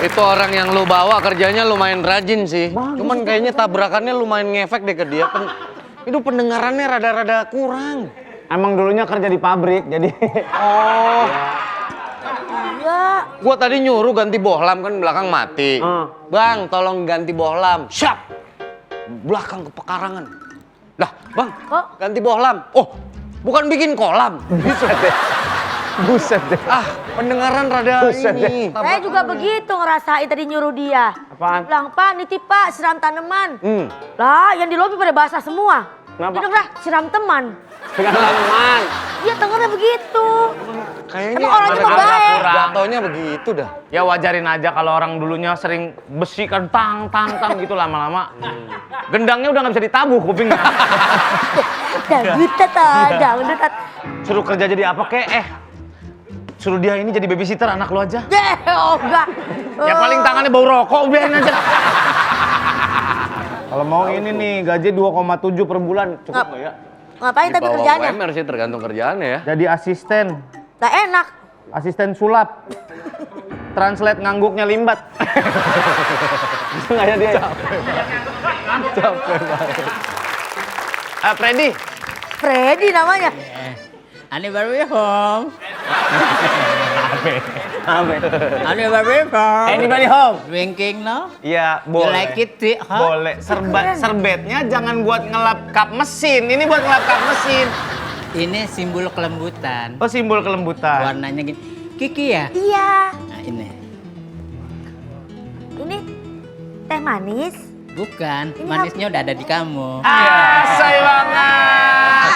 Itu orang yang lu bawa kerjanya lumayan rajin sih. Cuman kayaknya tabrakannya lumayan ngefek deh ke dia. Itu pendengarannya rada-rada kurang. Emang dulunya kerja di pabrik, jadi... Oh. Iya. Gua tadi nyuruh ganti bohlam kan belakang mati. Bang, tolong ganti bohlam. Siap. Belakang ke pekarangan. Lah, Bang, ganti bohlam. Oh, bukan bikin kolam. Buset deh. Buset deh. Ah, pendengaran rada Buset ini. Saya juga begitu ngerasain tadi nyuruh dia. Apaan? Bilang, Pak, nitip Pak, siram tanaman. Lah, yang di lobi pada basah semua. Kenapa? Dia bilang, siram teman. Dengan tanaman. Dia dengarnya begitu. Kayaknya Emang orangnya mah baik. jatuhnya begitu dah. Ya wajarin aja kalau orang dulunya sering besi kan tang gitu lama-lama. Gendangnya udah nggak bisa ditabuh kupingnya. Dangdutat, dangdutat. Suruh kerja jadi apa kek? Suruh dia ini jadi babysitter anak lu aja. Oh enggak. Ya paling tangannya bau rokok, biarin aja. Kalau mau ini nih gaji 2,7 per bulan cukup nggak ya? Ngapain tapi Di bawah kerjaannya? UMR sih tergantung kerjaannya ya. Jadi asisten, Gak enak. asisten sulap. Translate ngangguknya limbat. Bisa nggak ya dia? Capek banget. Freddy. Freddy namanya. Ani baru home. Apa? Ani baru home. Anybody home? Drinking no? Iya, You boleh. like it, Tri? Huh? Boleh. Serbetnya jangan buat ngelap kap mesin. Ini buat ngelap kap mesin. Ini simbol kelembutan. Oh, simbol kelembutan. Warnanya gini. Kiki ya? Iya. Nah, ini. Ini teh manis. Bukan, Ini manisnya udah ada di kamu. Say banget.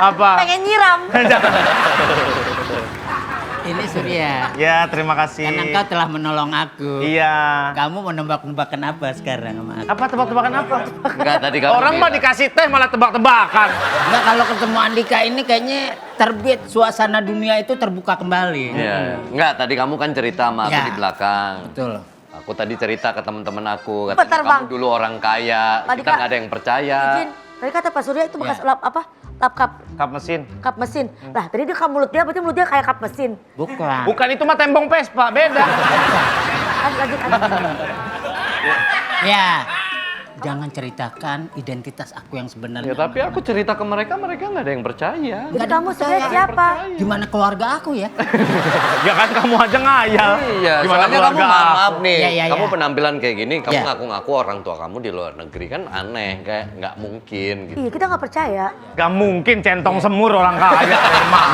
Apa? Pengen nyiram. Ini Surya. Ya, terima kasih. Karena kau telah menolong aku. Iya. Kamu mau nebak-nebakan apa sekarang sama aku? Apa tebak-tebakan apa? Enggak, tadi kamu Orang mah dikasih teh malah tebak-tebakan. Enggak, kalau ketemu Andika ini kayaknya terbit suasana dunia itu terbuka kembali. Iya. Enggak, tadi kamu kan cerita sama aku Ya. di belakang. Betul. Aku tadi cerita ke teman-teman aku, Bentar, katanya Bang. kamu dulu orang kaya, Pak kita Dika, nggak ada yang percaya. Izin. Tadi kata Pak Surya itu bekas Ya. lap apa? Lap Kap mesin. kap mesin. Lah, tadi dia mulut dia berarti mulut dia kayak kap mesin. Bukan. Bukan itu mah tembong Vespa, beda. Lanjut. Ya. Jangan ceritakan identitas aku yang sebenarnya. Ya tapi aku cerita ke mereka, mereka nggak ada yang percaya. Jadi kamu sebenarnya siapa? Gimana keluarga aku ya? Ya kan kamu aja ngayal. Iya, Gimana soalnya kamu keluarga maaf nih, Ya. kamu penampilan kayak gini, kamu Ya. ngaku-ngaku orang tua kamu di luar negeri kan aneh, kayak nggak mungkin gitu. Iya, kita nggak percaya. Gak mungkin centong semur orang kaya. Emang.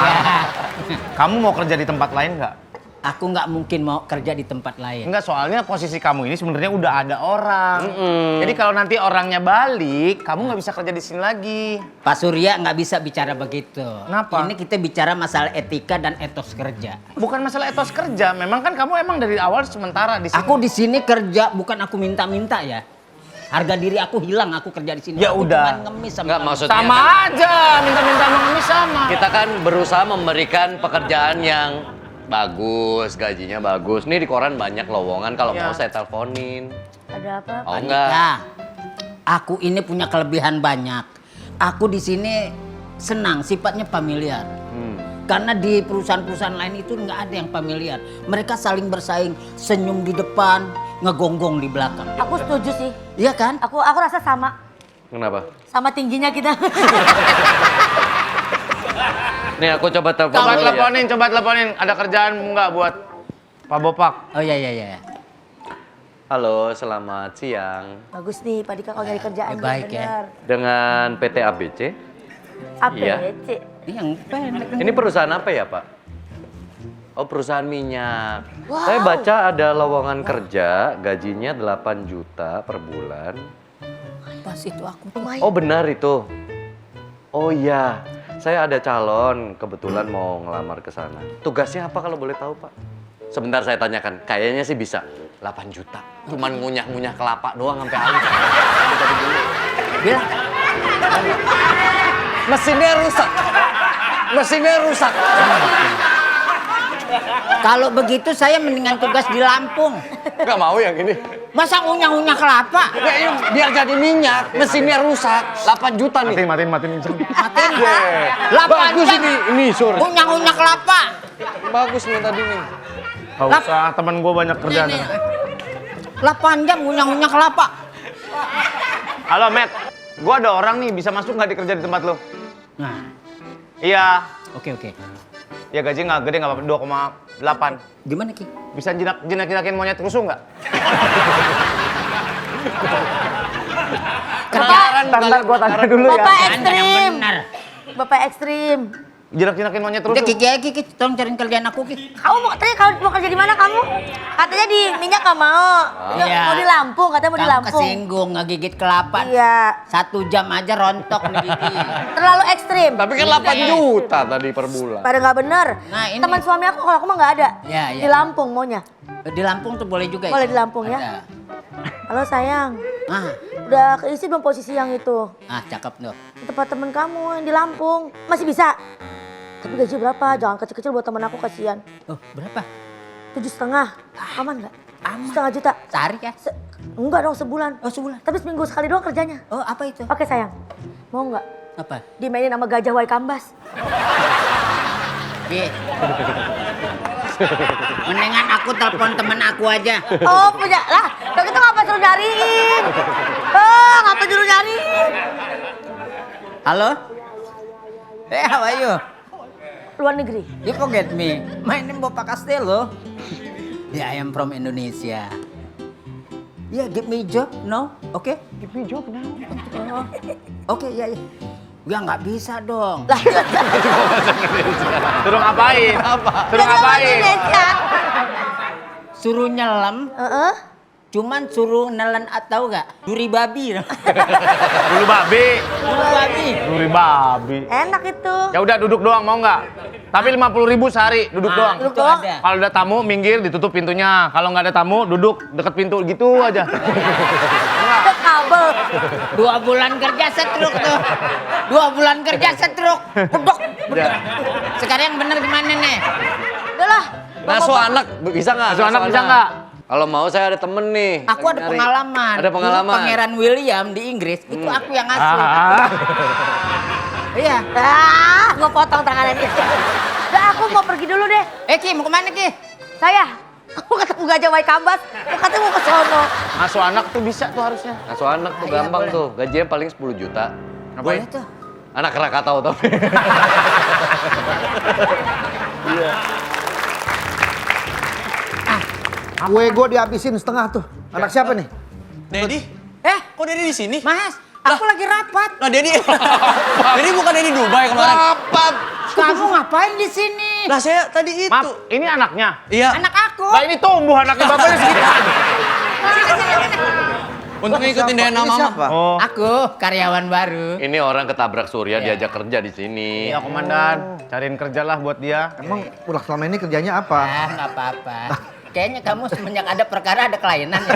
Kamu mau kerja di tempat lain nggak? Aku nggak mungkin mau kerja di tempat lain. Enggak, soalnya posisi kamu ini sebenarnya udah ada orang. Jadi kalau nanti orangnya balik, kamu nggak bisa kerja di sini lagi. Pak Surya nggak bisa bicara begitu. Kenapa? Ini kita bicara masalah etika dan etos kerja. Bukan masalah etos kerja, memang kan kamu emang dari awal sementara di sini. Aku di sini kerja bukan aku minta-minta ya. Harga diri aku hilang, aku kerja di sini. Ya Aku udah. cuman ngemis sama Nggak, kamu. maksudnya sama kan aja, minta-minta sama kami sama. kita kan berusaha memberikan pekerjaan yang bagus, gajinya bagus. Nih di koran banyak lowongan, kalau Ya. mau saya teleponin. Ada apa? Oh Pak enggak. Dika, aku ini punya kelebihan banyak. Aku di sini senang, sifatnya familiar. Karena di perusahaan-perusahaan lain itu nggak ada yang familiar. Mereka saling bersaing, senyum di depan, ngegonggong di belakang. Aku setuju sih. Iya kan? Aku rasa sama. Kenapa? Sama tingginya kita. Nih aku coba telepon Coba dulu ya. teleponin. Ada kerjaan nggak buat Pak Bopak? Oh iya. Halo, selamat siang. Bagus nih, Pak Dika kalau nyari kerjaan juga baik ya. benar. Dengan PT ABC. Iya. ABC. Ini yang pendek. Ini perusahaan apa ya, Pak? Oh, perusahaan minyak. Wow. Saya baca ada lowongan kerja, gajinya 8 juta per bulan. Pas itu aku. Lumayan. Oh, benar itu. Oh iya, saya ada calon, kebetulan mau ngelamar ke sana. Tugasnya apa kalau boleh tahu, Pak? Sebentar saya tanyakan. Kayaknya sih bisa. 8 juta. Cuman ngunyah-ngunyah kelapa doang sampai halus. Bilang, Mesinnya rusak. Mesinnya rusak. kalau begitu saya mendingan tugas di Lampung. Nggak mau yang ini. Masa ngunyah-ngunyah kelapa? Nggak, ini biar jadi minyak. Mesinnya rusak. 8 juta nih. Matiin. Matiin. Bagus ini Sur. Ngunyah-ngunyah kelapa. Bagus nih tadi nih. Gak usah, temen gue banyak kerjaan. Nih. 8 jam ngunyah-ngunyah kelapa. Halo, Matt. Gue ada orang nih, bisa masuk nggak dikerja di tempat lo? Nah, Iya. oke. Ya gaji nggak gede, nggak apa-apa, 2,8. Gimana Ki? Bisa jinak-jinakin monyet rusuh nggak? Ntar gue tanya dulu ya. Bapak ekstrim. Benar. Bapak ekstrim. Jinak-jinakin monyet Udah rusuh. Ki, tolong cariin kerjaan aku Ki. Kamu mau katanya kalau mau kerja di mana kamu? Katanya di minyak nggak mau. Iya. Mau di Lampung, katanya mau di Kamu Lampung. kesinggung ngegigit kelapa. Iya. 1 jam aja rontok nih gigi. Terlalu ekstrim. Tapi kan 8 juta tadi per bulan. Pada nggak bener. Nah, ini- Teman suami aku kalau aku mah nggak ada. Iya. Di Lampung maunya. Di Lampung tuh boleh juga. Boleh itu? di Lampung ya. Ada. Halo sayang. Ah, Udah keisi belum posisi yang itu? cakep tuh. Di tempat temen kamu yang di Lampung. Masih bisa? Tapi gaji berapa? Jangan kecil-kecil buat temen aku, kasihan. Oh, berapa? 7,5. Aman nggak? Aman. 1,5 juta. Sehari ya? Enggak dong, sebulan. Oh, sebulan. Tapi seminggu sekali doang kerjanya. Oh, apa itu? Oke sayang. Mau nggak? Apa? Dimainin sama gajah Wai Kambas. Ki. Mendingan aku telepon temen aku aja. Oh punya lah. Kalau gitu ngapa suruh nyariin? Oh ngapa suruh nyariin? Halo? Hey, how are you? Luar negeri. You forget me. My name Bapak Castello. Yeah, I am from Indonesia. Yeah, give me job, no? Okay? Give me job now. Oke, ya. Ya nggak bisa dong. Lah. Suruh ngapain? Suruh ngapain? Indonesia. Suruh nyelam, Heeh. cuman suruh nelen atau nggak? Duri babi. Dulu babi. Duri babi. Duri babi. Enak itu. Ya udah duduk doang mau nggak? Tapi 50.000 sehari duduk doang. Duduk Itu doang. ada. Kalau ada tamu minggir ditutup pintunya. Kalau nggak ada tamu duduk deket pintu gitu aja. Ada kabel. 2 bulan kerja setruk tuh. 2 bulan kerja setruk. Bedok. Ya. Sekarang yang bener gimana nih? Udah lah. Ngasuh anak bisa nggak? Ngasuh anak bisa nggak? Kalau mau saya ada temen nih. Aku ada Nyari. pengalaman. Ada pengalaman. Dulu Pangeran William di Inggris itu aku yang ngasih. Ah. Iya. Gue potong tangannya dia. Udah aku mau pergi dulu deh. Ki, mau kemana Ki? Saya. Aku ketemu gajah Wai Kambas. Aku katanya mau ke sono. Ngasuh anak tuh bisa tuh harusnya. Ngasuh anak tuh Iya, gampang boleh. tuh. Gajinya paling 10 juta. Boleh tuh. Anak Krakatau tapi. Kue gue dihabisin setengah tuh. Anak siapa nih? Dedi? Kok Dedi di sini? Mas, aku lagi rapat. Lah Dedi. Dedi bukan Dedi Dubai kemarin. Rapat. Kamu ngapain di sini? Lah saya tadi itu. Maaf, ini anaknya. Iya. Anak aku. Lah ini tumbuh anaknya bapaknya segitu. Untuk ngikutin DNA Ini mama. siapa? Oh. Aku karyawan baru. Ini orang ketabrak surya diajak kerja di sini. Iya komandan, cariin kerja lah buat dia. Emang udah selama ini kerjanya apa? Nggak apa-apa. Kayaknya kamu semenjak ada perkara ada kelainan ya.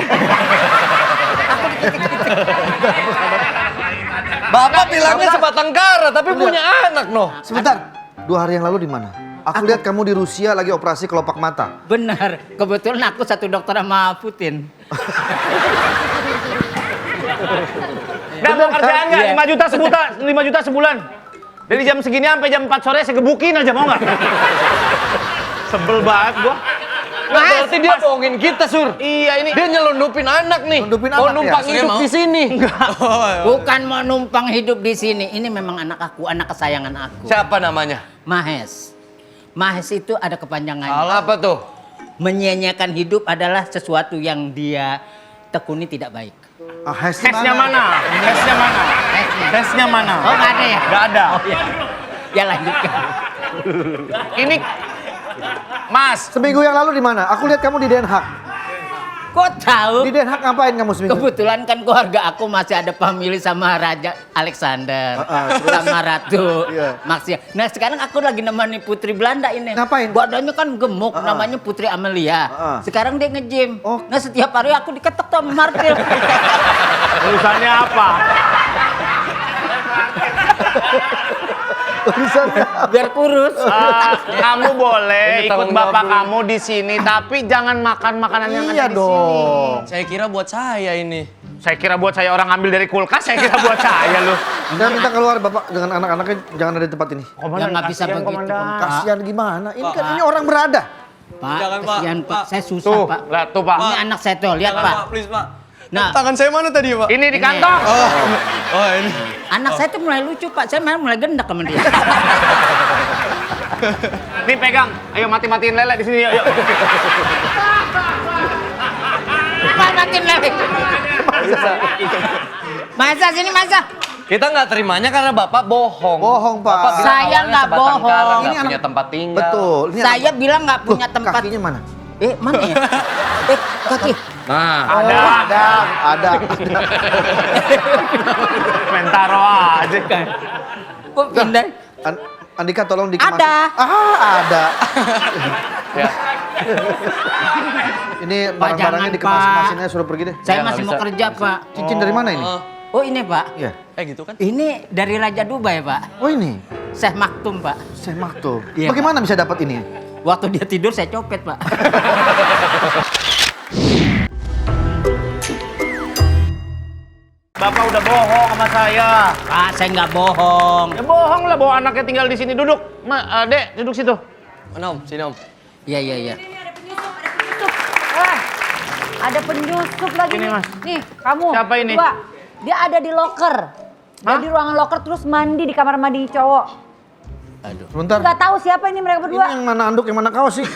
Bapak bilangnya sebatang kara tapi punya anak noh. Sebentar, 2 hari yang lalu di mana? Aku lihat kamu di Rusia lagi operasi kelopak mata. Benar, kebetulan aku satu dokter sama Putin. Nggak mau kerjaan nggak? Iya. 5 juta sebulan, 5 juta sebulan. Dari jam segini sampai jam 4 sore saya gebukin aja mau nggak? Sebel banget gua. Berarti dia bohongin kita, Sur. Iya ini. Dia nyelundupin anak nih. Nyelundupin Mau anak ya? numpang Surya hidup mau? di sini. Bukan mau numpang hidup di sini. Ini memang anak aku, anak kesayangan aku. Siapa namanya? Mahes. Mahes itu ada kepanjangannya. Apa tuh? Menyia-nyiakan hidup adalah sesuatu yang dia tekuni tidak baik. Tesnya mana? Tesnya mana? Tesnya. Tesnya mana? Oh, nggak ada ya? Nggak ada. Oh, ya. Ya lanjutkan. Ini Mas, Seminggu yang lalu di mana? Aku lihat kamu di Den Haag. Kok tahu? Di Den Haag ngapain kamu seminggu? Kebetulan kan keluarga aku masih ada famili sama Raja Alexander, terus? sama Ratu Iya. Maxia. Nah sekarang aku lagi nemani Putri Belanda ini. Ngapain? Badannya kan gemuk, namanya Putri Amelia. Sekarang dia nge-gym. Oh. Nah setiap hari aku diketok tuh sama Martil. urusannya apa? Tulisannya. Biar kurus. Kamu boleh Ini ikut tanggung bapak jawab kamu di sini, tapi jangan makan makanan yang Iya ada di dong. Saya kira buat saya ini. sini. Saya kira buat saya orang ambil dari kulkas, saya kira buat saya loh. Jangan minta keluar Bapak dengan anak-anaknya, jangan ada di tempat ini. Ya nggak bisa kasihan, begitu. Komandan. Kasihan gimana? Ini kan ini orang berada. Pak, Jangan, Pak. kasihan Pak. Pak. Saya susah Tuh, Pak. lihat tuh Pak. Ini anak saya tuh, lihat Jangan, Pak. Please, Pak. Nah. Tangan saya mana tadi, Pak? Ini di kantong. Oh, ini. Anak saya tuh mulai lucu Pak, saya malah mulai gendak sama dia. Nih pegang. Ayo mati-matiin lele di sini. Ayo. Matiin lagi. Masa sini masa. Kita nggak terimanya karena Bapak bohong. Bohong, Pak. Bapak bilang Saya awalnya nggak sebatang bohong. kara, nggak Ini punya anak- tempat tinggal. Betul. Ini Saya anak- bilang nggak punya Tuh, tempat. Kakinya mana? Mana ya? Kaki. Nah, Ada. Mentaro aja. Kok pindah? Andika tolong dikemas. Ada. Ada. ya. Ini Pak, barang-barangnya jangan, dikemas-kemasin aja suruh pergi deh. Saya nggak masih mau bisa. kerja Pak. Cincin dari mana ini? Oh ini Pak. Iya. Gitu kan? Ini dari Raja Dubai Pak. Oh ini. Syekh Maktum Pak. Saya maktuh. Iya, Bagaimana bisa dapat ini? Waktu dia tidur saya copet Pak. Bapak udah bohong sama saya. Pak saya nggak bohong. Ya bohong lah bawa anaknya tinggal di sini. Duduk. Dek, duduk situ. Mana, Om? Sini, Om. Iya. Ada penyusup lagi Ini, nih. Mas. Nih, kamu. Siapa ini? Dua. Dia ada di locker. Dia Hah? di ruangan locker terus mandi di kamar mandi cowok. Sebentar. Nggak tahu siapa ini mereka Ini berdua. yang mana anduk, yang mana kaos sih?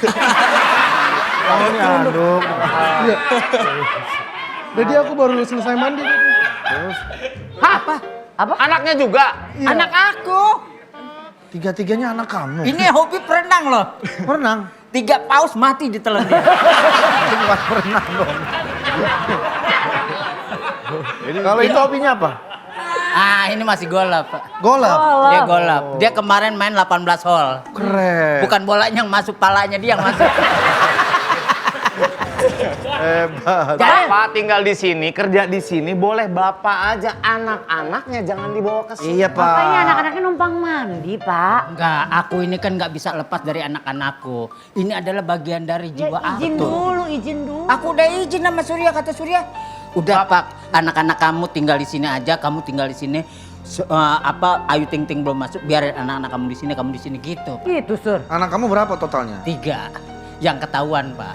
Oh, ini anduk. Jadi aku baru selesai mandi. Hah? Apa? Anaknya juga? Anak aku. Tiga-tiganya anak kamu. Ini hobi berenang loh. Berenang. 3 paus mati di telan dia. Itu bukan berenang dong. Kalau itu hobinya apa? Ah ini masih golap Pak. Golap. Dia golap. Dia kemarin main 18 hole. Keren. Bukan bolanya yang masuk, palanya dia yang masuk. Hebat. Bapak tinggal di sini, kerja di sini, boleh bapak aja. Anak-anaknya jangan dibawa ke sini. Iya, Pak. Makanya anak-anaknya numpang mandi, Pak. Enggak, aku ini kan nggak bisa lepas dari anak-anakku. Ini adalah bagian dari Ya, jiwa izin aku. dulu, izin dulu. Aku udah izin sama Surya, kata Surya. Udah Pak, anak-anak kamu tinggal di sini aja, kamu tinggal di sini. Ayu Ting Ting belum masuk, biarin anak-anak kamu di sini gitu. Gitu, Sur. Anak kamu berapa totalnya? 3 yang ketahuan Pak.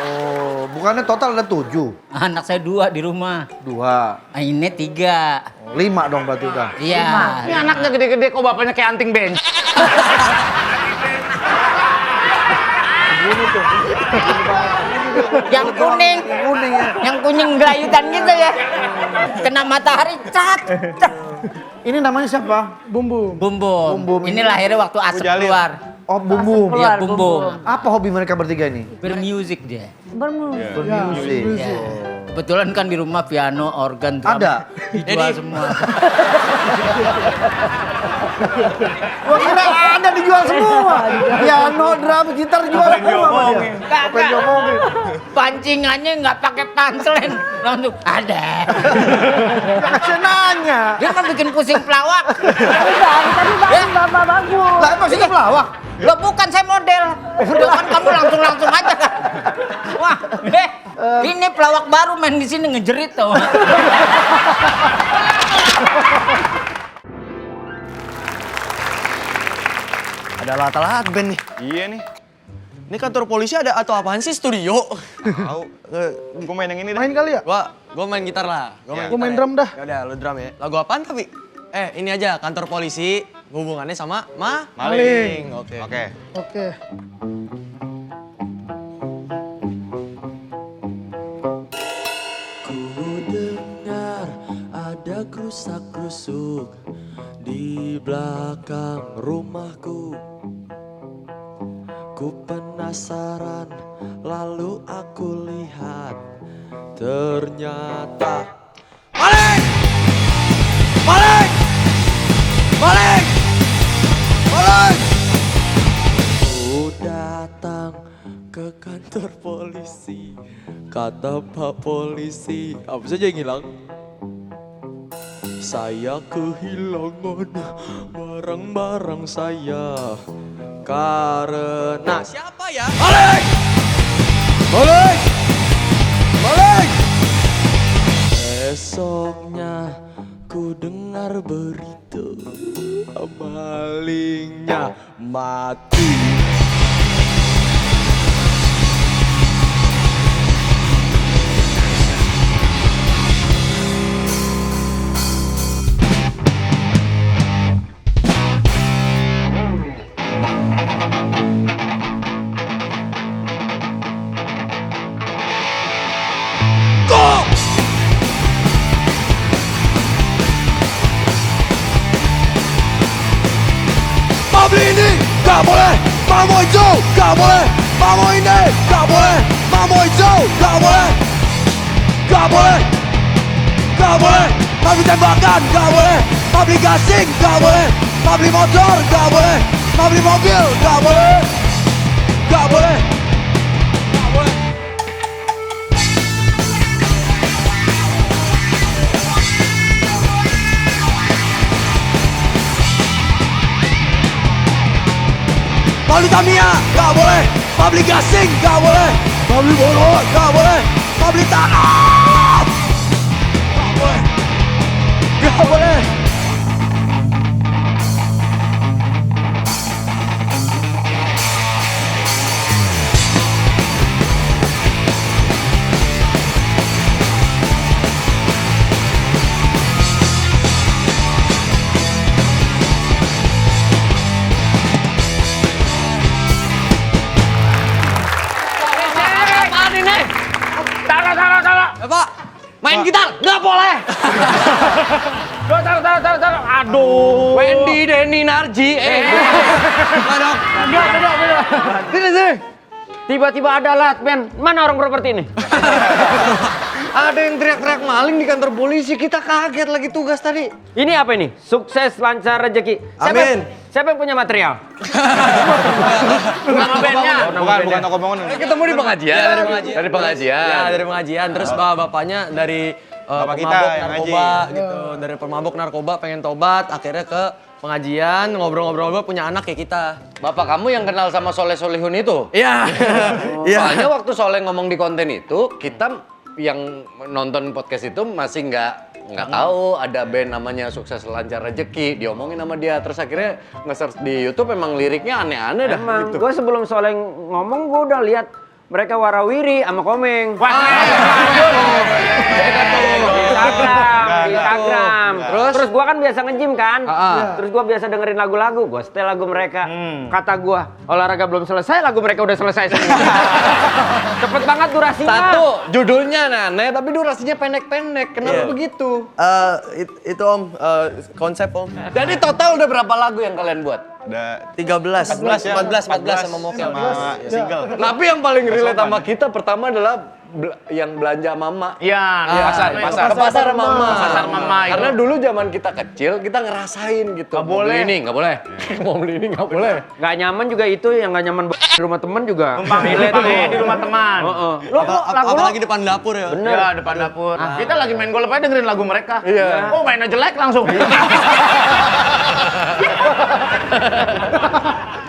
Oh, bukannya total ada 7? Anak saya 2 di rumah. 2. Ini 3. 5 dong berarti udah. Iya. Ini anaknya gede-gede kok bapaknya kayak anting bench. Yang kuning. Kuning ya. Yang kuning gelayutan gitu ya. Kena matahari cat. Ini namanya siapa? Bumbu. Bumbum. Bumbum Ini ini. lahirnya waktu asap keluar. Oh, Bumbum. Iya, Bumbum. Apa hobi mereka bertiga ini? Bermusik dia. Bermusik. Bermusik. Ya. Kebetulan kan di rumah piano, organ, drum. Ada? Dijual semua. Wah, kira ada dijual semua. Piano, drum, gitar dijual semua sama dia. Apa yang diomongin? Pancingannya nggak pakai panselan. Langsung ada. Nggak kasih nanya. Dia mau bikin pusing pelawak. Tadi bagus, Bapak bagus. Lah, emang sih pelawak? Lo bukan saya model. Udah kan kamu langsung aja kan. Wah, ini pelawak baru main di sini ngejerit tuh. Ada alat-alat band nih. Iya nih. Ini kantor polisi ada atau apaan sih, studio? Tahu. Gue main yang ini dah. Main kali ya? Gua main gitar lah. Gua Gua main drum dah. Ya udah, lu drum ya. Lagu apaan tapi? Ini aja kantor polisi hubungannya sama maling. Oke. Oke. Ku dengar ada gerusak-gerusuk di belakang rumahku. Ku penasaran, lalu aku lihat, ternyata Maling! Maling! Maling! Maling! ku datang ke kantor polisi. Kata Pak Polisi, apa saja yang hilang? Saya kehilangan barang-barang saya karena Siapa ya? Maling! Maling! Maling! esoknya ku dengar berita malingnya mati. Mabli ini gak boleh, mau hijau gak boleh, mau ini gak boleh, mau hijau gak boleh, gak boleh, gak boleh. Mabli tembakan gak boleh, Mabli gasing gak boleh, Mabli motor gak boleh, Mabli mobil gak boleh, gak boleh, gak boleh. Mabli Tamiya gak boleh, Mabli gasing gak boleh, Mabli bolot gak boleh, Mabli tanam gak boleh, gak boleh. Taruh. Pak, main gitar nggak boleh. Taruh. Aduh. Wendy, Denny, Narji, Madok. Beda. Sini. Tiba-tiba ada alat band. Mana orang properti ini? Ada yang teriak-teriak maling di kantor polisi, kita kaget lagi tugas tadi. Ini apa ini? Sukses lancar rezeki. Amin. Siapa yang punya material? Bukan bandnya. Bukan toko bangunan. Ketemu di pengajian. Dari pengajian. Ya, dari pengajian. Terus bapaknya dari Bapak kita pemabok yang narkoba gitu. Dari pemabok narkoba pengen tobat, akhirnya ke pengajian, ngobrol-ngobrol punya anak kayak kita. Bapak kamu yang kenal sama Soleh Solihun itu? Iya. Soalnya waktu Soleh ngomong di konten itu, kita yang nonton podcast itu masih nggak tahu ada band namanya Sukses Lancar Rezeki, diomongin sama dia. Terus akhirnya nge-search di YouTube, emang liriknya aneh-aneh dah Emang, gitu. gue sebelum soalnya ngomong, gue udah lihat mereka warawiri sama Komeng. Instagram. Terus gue kan biasa nge-gym kan. Terus gue biasa dengerin lagu-lagu. Gue setel lagu mereka. Kata gue, olahraga belum selesai, lagu mereka udah selesai semua. Cepet banget durasinya. Satu, judulnya aneh tapi durasinya pendek-pendek. Kenapa begitu? Itu Om, konsep Om. Jadi total udah berapa lagu yang kalian buat? Udah 13, 14 sama Mokel. sama single. Tapi yang paling relate sama kita pertama adalah yang belanja mama. Iya, Ke pasar mama. Pasar mama itu. Karena dulu zaman kita kecil, kita ngerasain gitu. Nggak Mau beli boleh. ini nggak boleh. Mau beli ini nggak boleh. Gak nyaman juga itu, yang gak nyaman di rumah temen juga. Di rumah teman. Apalagi depan dapur ya. Iya, depan dapur. Kita lagi main golf aja dengerin lagu mereka. Iya. Oh, mainnya jelek langsung.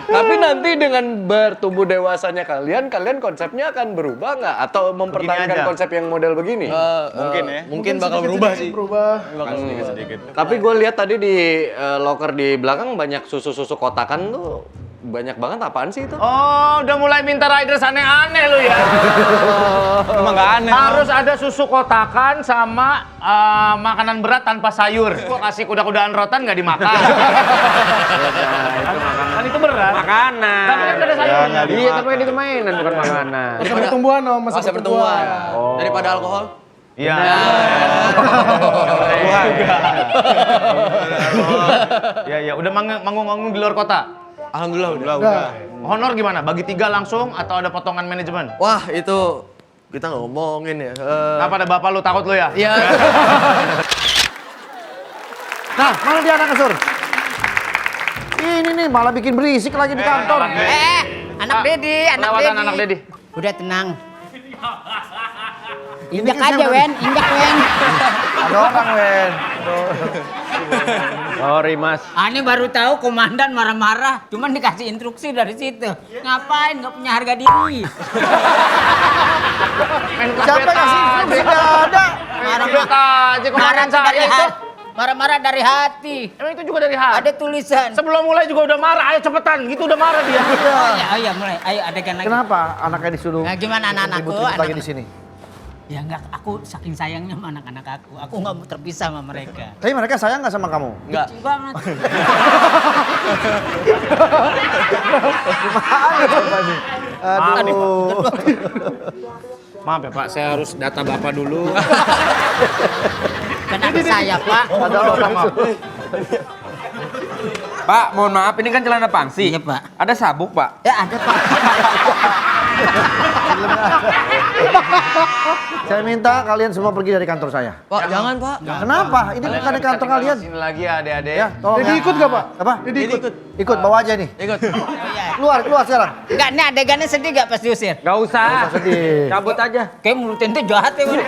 Tapi nanti dengan bertumbuh dewasanya kalian konsepnya akan berubah nggak? Atau mempertahankan aja. konsep yang model begini? Mungkin ya. Mungkin bakal berubah sih. Bakal sedikit-sedikit. Tapi gue lihat tadi di loker di belakang banyak susu-susu kotakan tuh. Banyak banget, apaan sih itu? Oh, udah mulai minta riders aneh-aneh lu ya. Emang nggak aneh. Harus ada susu kotakan sama makanan berat tanpa sayur. Gua kasih kuda-kudaan rotan nggak dimakan. Kan itu berat. Makanan. Tapi kan ada sayurnya. Iya, tapi itu mainan bukan makanan. Masa pertumbuhan Om, Masa pertumbuhan. Daripada alkohol. Iya. Iya, udah manggung-manggung di luar kota. Alhamdulillah udah. Honor gimana? Bagi 3 langsung atau ada potongan manajemen? Wah, itu kita nggak ngomongin ya. Apa ada bapak lu takut lu ya? Iya. Nah, mana dia anak Sur? Ini nih malah bikin berisik lagi di kantor. Anak Dedi, Perawatan anak Dedi. Udah tenang. Injak aja, Wen. Injak, Wen. Ada orang, Wen. Sorry mas. Ini baru tahu komandan marah-marah. Cuman dikasih instruksi dari situ. Ngapain? Nggak punya harga diri. Siapa yang kasih instruksi? Nggak ada. Marah-marah aja kemarin saya itu. Marah-marah dari hati. Emang itu juga dari hati. Ada tulisan. Sebelum mulai juga udah marah, ayo cepetan. Gitu udah marah dia. Ayo mulai. Ayo adegan lagi. Kenapa anaknya disuruh Nah, gimana anak-anakku? ribut-ribut lagi di sini? Ya enggak, aku saking sayangnya sama anak-anak aku. Aku nggak mau terpisah sama mereka. Tapi mereka sayang nggak sama kamu? Enggak. Benci banget. Aduh. Maaf ya Pak, saya harus data Bapak dulu. Kenapa saya, Pak? Ada orang. Pak, mohon maaf, ini kan celana pangsi. Iya, Pak. Ada sabuk, Pak. Ya ada Pak. Saya minta kalian semua pergi dari kantor saya. Pak, jangan Pak. Kenapa? Ini bukan di kantor kalian. Sini lagi ya adik-adik. Ya, tolong Dedi ya. ikut gak Pak? Apa? Dedi ikut. Ikut, bawa aja nih. Ikut. Keluar sekarang. Enggak, ini adegannya sedih gak pas diusir? Gak usah. Sedih. Cabut aja. Kayak mulut ente jahat ya, Bang.